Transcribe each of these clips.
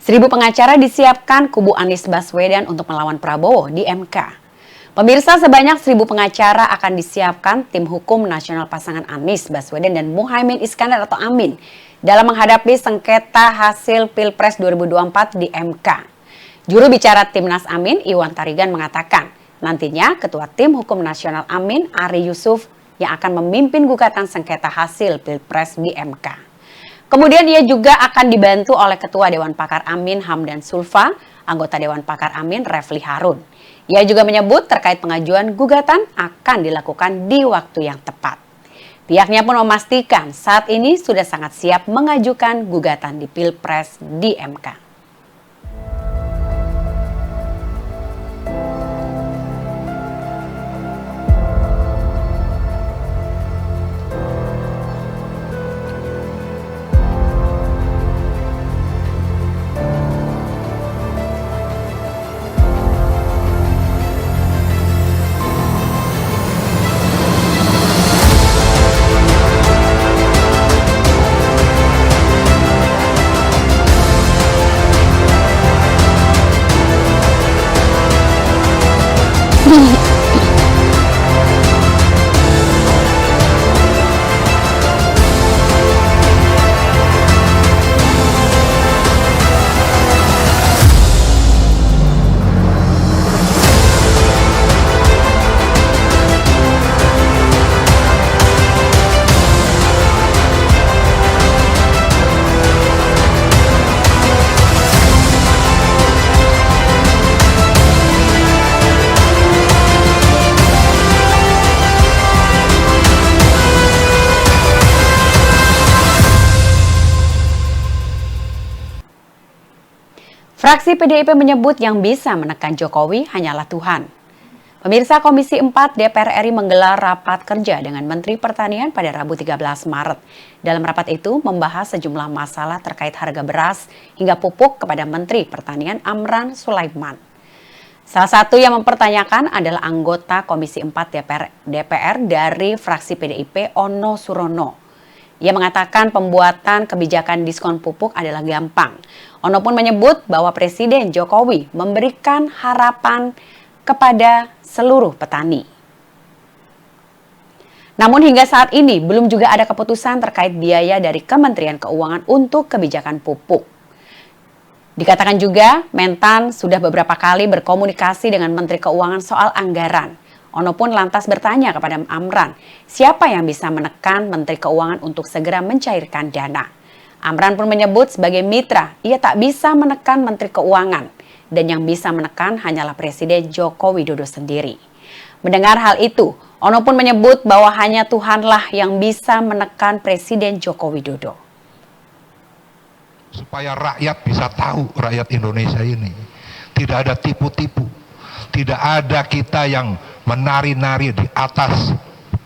1.000 pengacara disiapkan kubu Anies Baswedan untuk melawan Prabowo di MK. Pemirsa, sebanyak 1.000 pengacara akan disiapkan tim hukum nasional pasangan Anies Baswedan dan Muhaimin Iskandar atau Amin dalam menghadapi sengketa hasil Pilpres 2024 di MK. Juru bicara Timnas Amin, Iwan Tarigan, mengatakan nantinya Ketua Tim Hukum Nasional Amin, Ari Yusuf, yang akan memimpin gugatan sengketa hasil Pilpres di MK. Kemudian ia juga akan dibantu oleh Ketua Dewan Pakar Amin, Hamdan Zulfa, anggota Dewan Pakar Amin, Refli Harun. Ia juga menyebut terkait pengajuan gugatan akan dilakukan di waktu yang tepat. Pihaknya pun memastikan saat ini sudah sangat siap mengajukan gugatan di Pilpres di MK. Fraksi PDIP menyebut yang bisa menekan Jokowi hanyalah Tuhan. Pemirsa, Komisi 4 DPR RI menggelar rapat kerja dengan Menteri Pertanian pada Rabu 13 Maret. Dalam rapat itu membahas sejumlah masalah terkait harga beras hingga pupuk kepada Menteri Pertanian Amran Sulaiman. Salah satu yang mempertanyakan adalah anggota Komisi 4 DPR dari fraksi PDIP, Ono Surono. Ia mengatakan pembuatan kebijakan diskon pupuk adalah gampang. Ono pun menyebut bahwa Presiden Jokowi memberikan harapan kepada seluruh petani. Namun hingga saat ini belum juga ada keputusan terkait biaya dari Kementerian Keuangan untuk kebijakan pupuk. Dikatakan juga Mentan sudah beberapa kali berkomunikasi dengan Menteri Keuangan soal anggaran. Ono pun lantas bertanya kepada Amran, siapa yang bisa menekan Menteri Keuangan untuk segera mencairkan dana. Amran pun menyebut sebagai mitra, ia tak bisa menekan Menteri Keuangan, dan yang bisa menekan hanyalah Presiden Joko Widodo sendiri. Mendengar hal itu, Ono pun menyebut bahwa hanya Tuhanlah yang bisa menekan Presiden Joko Widodo. Supaya rakyat bisa tahu, rakyat Indonesia ini tidak ada tipu-tipu, tidak ada kita yang menari-nari di atas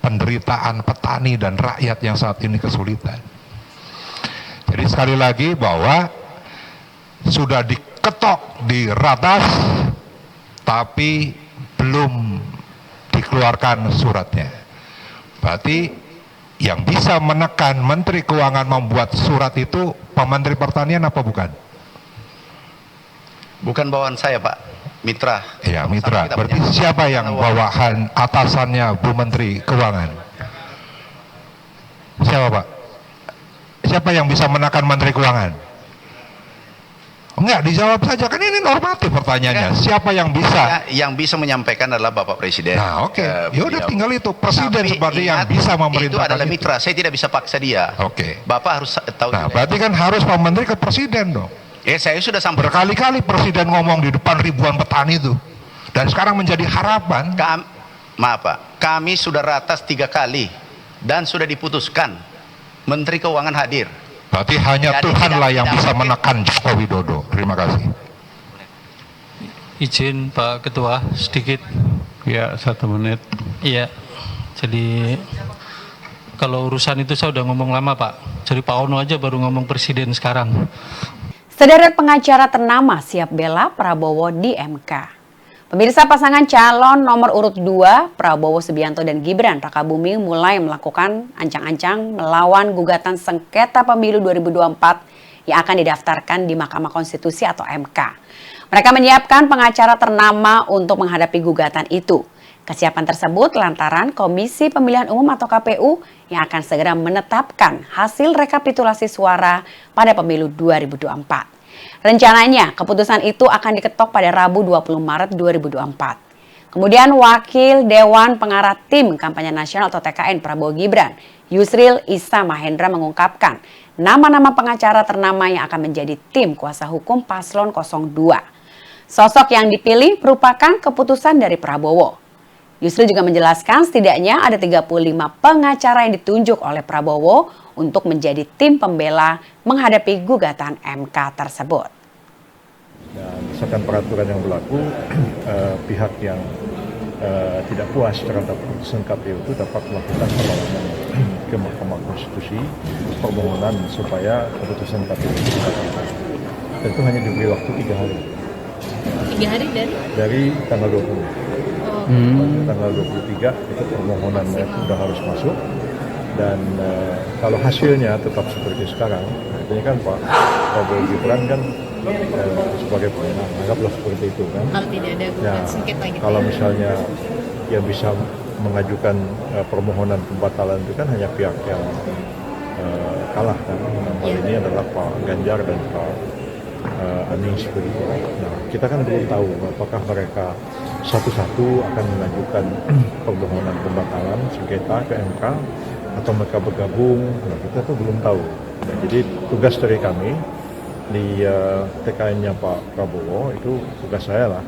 penderitaan petani dan rakyat yang saat ini kesulitan. Jadi sekali lagi bahwa sudah diketok di ratas tapi belum dikeluarkan suratnya. Berarti yang bisa menekan Menteri Keuangan membuat surat itu Pak Menteri Pertanian apa bukan? Bukan bawaan saya, Pak. Mitra. Ya, mitra. Berarti siapa yang bawahan atasannya Bu Menteri Keuangan? Siapa, Pak? Siapa yang bisa menekan Menteri Keuangan? Enggak, dijawab saja. Kan ini normatif pertanyaannya. Siapa yang bisa? Yang bisa menyampaikan adalah Bapak Presiden. Nah, oke. Ya udah tinggal itu. Presiden seperti yang bisa memerintahkan itu adalah mitra. Saya tidak bisa paksa dia. Oke. Bapak harus tahu. Nah, berarti kan harus Pak Menteri ke Presiden dong. Saya sudah sampai berkali-kali Presiden ngomong di depan ribuan petani itu, dan sekarang menjadi harapan. Maaf Pak, kami sudah ratas 3 kali dan sudah diputuskan Menteri Keuangan hadir. Berarti hanya Tuhanlah yang bisa menekan Joko Widodo. Terima kasih. Izin Pak Ketua sedikit. Ya, 1 menit. Iya. Jadi kalau urusan itu saya udah ngomong lama Pak. Jadi Pak Ono aja baru ngomong Presiden sekarang. Sederet pengacara ternama siap bela Prabowo di MK. Pemirsa, pasangan calon nomor urut 2, Prabowo Subianto dan Gibran Rakabuming mulai melakukan ancang-ancang melawan gugatan sengketa pemilu 2024 yang akan didaftarkan di Mahkamah Konstitusi atau MK. Mereka menyiapkan pengacara ternama untuk menghadapi gugatan itu. Kesiapan tersebut lantaran Komisi Pemilihan Umum atau KPU yang akan segera menetapkan hasil rekapitulasi suara pada pemilu 2024. Rencananya, keputusan itu akan diketok pada Rabu 20 Maret 2024. Kemudian Wakil Dewan Pengarah Tim Kampanye Nasional atau TKN Prabowo Gibran, Yusril Issa Mahendra mengungkapkan nama-nama pengacara ternama yang akan menjadi tim kuasa hukum Paslon 02. Sosok yang dipilih merupakan keputusan dari Prabowo. Yusril juga menjelaskan setidaknya ada 35 pengacara yang ditunjuk oleh Prabowo untuk menjadi tim pembela menghadapi gugatan MK tersebut. Dan berdasarkan peraturan yang berlaku, pihak yang tidak puas terhadap keputusan KPU itu dapat melakukan perlawanan ke Mahkamah Konstitusi, permohonan supaya keputusan KPU itu dibatalkan. Dan itu hanya diberi waktu 3 hari. 3 hari dari tanggal 20. Tanggal 23 itu permohonan itu sudah harus masuk. Dan kalau hasilnya tetap seperti sekarang, artinya kan Pak Prabowo Gibran kan sebagai pemenang, anggaplah seperti itu kan. Kalau tidak ada sengketa gitu. Kalau misalnya yang bisa mengajukan permohonan pembatalan itu kan hanya pihak yang kalah kan. Hal ini adalah Pak Ganjar dan Pak Anies begitu. Nah, kita kan belum tahu apakah mereka satu-satu akan mengajukan permohonan pembatalan sengketa ke MK atau mereka bergabung. Nah, kita tuh belum tahu. Nah, jadi tugas dari kami di TKN-nya Pak Prabowo itu tugas saya lah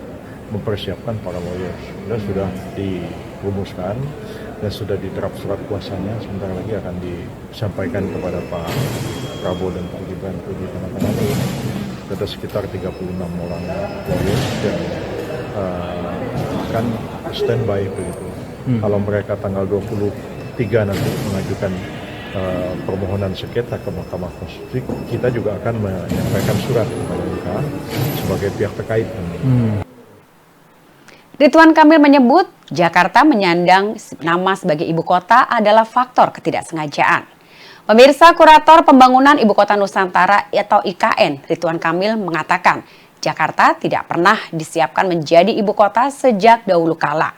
mempersiapkan para lawyers. Sudah dirumuskan dan sudah diterap surat kuasanya. Sebentar lagi akan disampaikan kepada Pak Prabowo dan Pak Gibran untuk ditandatangani. Ada sekitar 36 orang lawyers yang akan standby begitu. Kalau mereka tanggal 23 nanti mengajukan permohonan sengketa ke Mahkamah Konstitusi, kita juga akan menyampaikan surat kepada mereka sebagai pihak terkait. Ridwan Kamil menyebut Jakarta menyandang nama sebagai ibu kota adalah faktor ketidaksengajaan. Pemirsa, Kurator Pembangunan Ibu Kota Nusantara atau IKN, Ridwan Kamil mengatakan Jakarta tidak pernah disiapkan menjadi ibu kota sejak dahulu kala.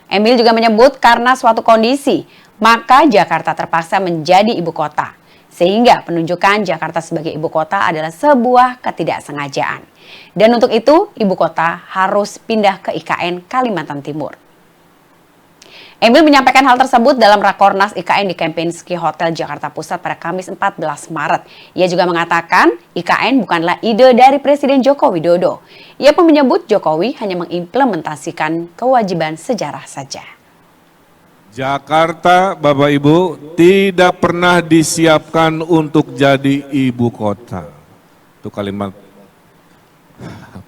Emil juga menyebut karena suatu kondisi, maka Jakarta terpaksa menjadi ibu kota. Sehingga penunjukan Jakarta sebagai ibu kota adalah sebuah ketidaksengajaan. Dan untuk itu, ibu kota harus pindah ke IKN Kalimantan Timur. Emil menyampaikan hal tersebut dalam Rakornas IKN di Kempinski Hotel Jakarta Pusat pada Kamis 14 Maret. Ia juga mengatakan IKN bukanlah ide dari Presiden Joko Widodo. Ia pun menyebut Jokowi hanya mengimplementasikan kewajiban sejarah saja. Jakarta, Bapak Ibu, tidak pernah disiapkan untuk jadi ibu kota. Itu kalimat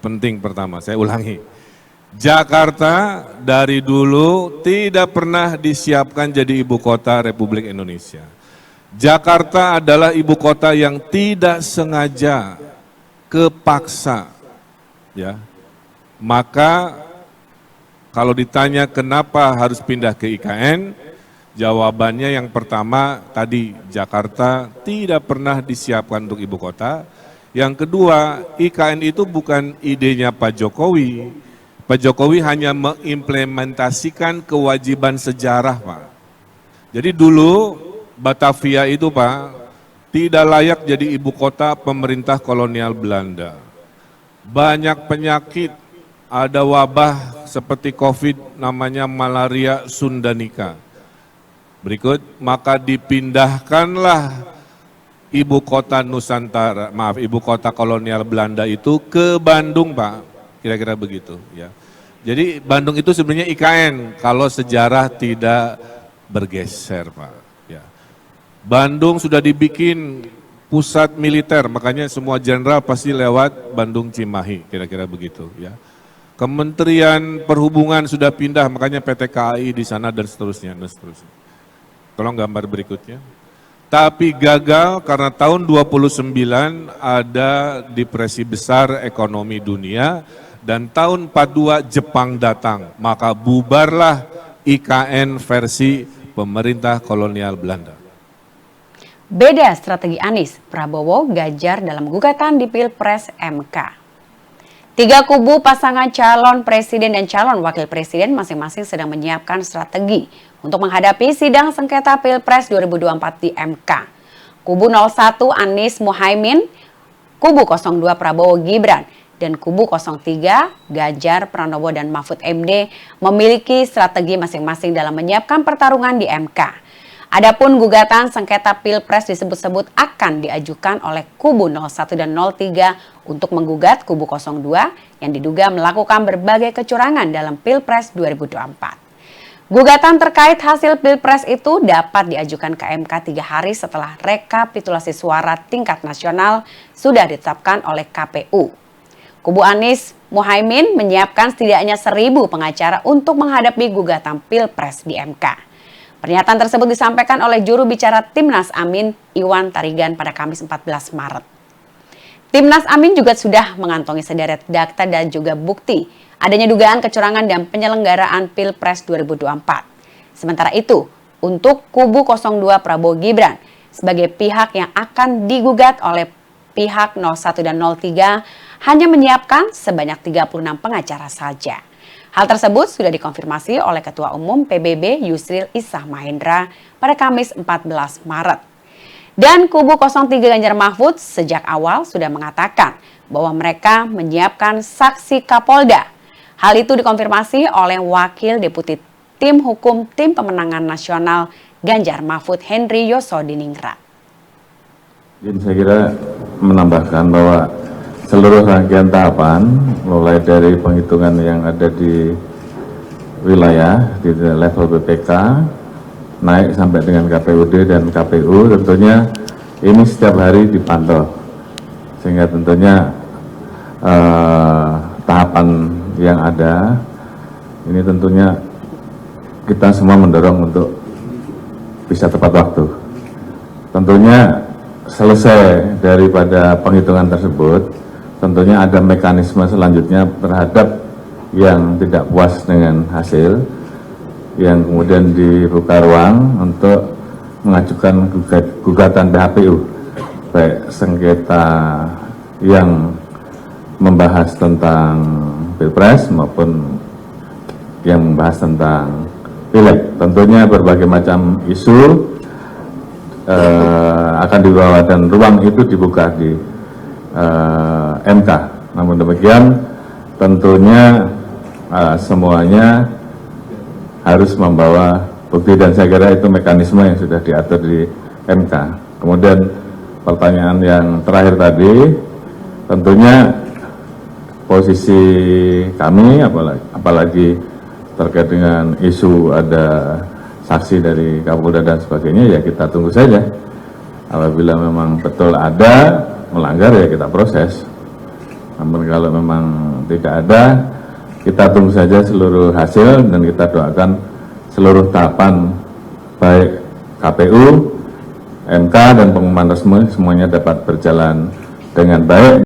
penting pertama, saya ulangi. Jakarta dari dulu tidak pernah disiapkan jadi ibu kota Republik Indonesia. Jakarta adalah ibu kota yang tidak sengaja, kepaksa. Ya. Maka kalau ditanya kenapa harus pindah ke IKN, jawabannya yang pertama tadi, Jakarta tidak pernah disiapkan untuk ibu kota. Yang kedua, IKN itu bukan idenya Pak Jokowi. Pak Jokowi hanya mengimplementasikan kewajiban sejarah, Pak. Jadi dulu Batavia itu, Pak, tidak layak jadi ibu kota pemerintah kolonial Belanda. Banyak penyakit, ada wabah seperti COVID namanya malaria Sundanika. Berikut, maka dipindahkanlah ibu kota Nusantara, ibu kota kolonial Belanda itu ke Bandung, Pak. Kira-kira begitu, ya. Jadi Bandung itu sebenarnya IKN kalau sejarah tidak bergeser, Pak. Ya. Bandung sudah dibikin pusat militer, makanya semua jenderal pasti lewat Bandung Cimahi, kira-kira begitu, ya. Kementerian Perhubungan sudah pindah, makanya PT KAI di sana dan seterusnya, dan seterusnya. Tolong gambar berikutnya. Tapi gagal karena tahun 29 ada depresi besar ekonomi dunia. Dan tahun 42 Jepang datang, maka bubarlah IKN versi pemerintah kolonial Belanda. Beda strategi Anies, Prabowo, Ganjar dalam gugatan di Pilpres MK. Tiga kubu pasangan calon presiden dan calon wakil presiden masing-masing sedang menyiapkan strategi untuk menghadapi sidang sengketa Pilpres 2024 di MK. Kubu 01 Anies Muhaimin, kubu 02 Prabowo Gibran, dan kubu 03 Ganjar Pranowo dan Mahfud MD memiliki strategi masing-masing dalam menyiapkan pertarungan di MK. Adapun gugatan sengketa Pilpres disebut-sebut akan diajukan oleh kubu 01 dan 03 untuk menggugat kubu 02 yang diduga melakukan berbagai kecurangan dalam Pilpres 2024. Gugatan terkait hasil Pilpres itu dapat diajukan ke MK 3 hari setelah rekapitulasi suara tingkat nasional sudah ditetapkan oleh KPU. Kubu Anies Muhaimin menyiapkan setidaknya 1.000 pengacara untuk menghadapi gugatan Pilpres di MK. Pernyataan tersebut disampaikan oleh juru bicara Timnas Amin, Iwan Tarigan pada Kamis 14 Maret. Timnas Amin juga sudah mengantongi sederet data dan juga bukti adanya dugaan kecurangan dan penyelenggaraan Pilpres 2024. Sementara itu, untuk kubu 02 Prabowo Gibran sebagai pihak yang akan digugat oleh pihak 01 dan 03 hanya menyiapkan sebanyak 36 pengacara saja. Hal tersebut sudah dikonfirmasi oleh Ketua Umum PBB Yusril Issah Mahendra pada Kamis 14 Maret. Dan kubu 03 Ganjar Mahfud sejak awal sudah mengatakan bahwa mereka menyiapkan saksi Kapolda. Hal itu dikonfirmasi oleh Wakil Deputi Tim Hukum Tim Pemenangan Nasional Ganjar Mahfud Henry Yosodiningrat. Saya kira menambahkan bahwa seluruh rangkaian tahapan, mulai dari penghitungan yang ada di wilayah, di level BPK, naik sampai dengan KPUD dan KPU, tentunya ini setiap hari dipantau. Sehingga tentunya tahapan yang ada, ini tentunya kita semua mendorong untuk bisa tepat waktu. Tentunya selesai daripada penghitungan tersebut, tentunya ada mekanisme selanjutnya terhadap yang tidak puas dengan hasil, yang kemudian dibuka ruang untuk mengajukan gugatan PHPU, baik sengketa yang membahas tentang Pilpres maupun yang membahas tentang Pileg. Tentunya berbagai macam isu akan dibawa dan ruang itu dibuka di MK. Namun demikian tentunya semuanya harus membawa bukti dan saya kira itu mekanisme yang sudah diatur di MK. Kemudian pertanyaan yang terakhir tadi, tentunya posisi kami apalagi terkait dengan isu ada saksi dari Kapolda dan sebagainya, ya kita tunggu saja. Apabila memang betul ada melanggar, ya kita proses. Namun kalau memang tidak ada, kita tunggu saja seluruh hasil dan kita doakan seluruh tahapan baik KPU, MK dan pengumuman resmi semuanya dapat berjalan dengan baik.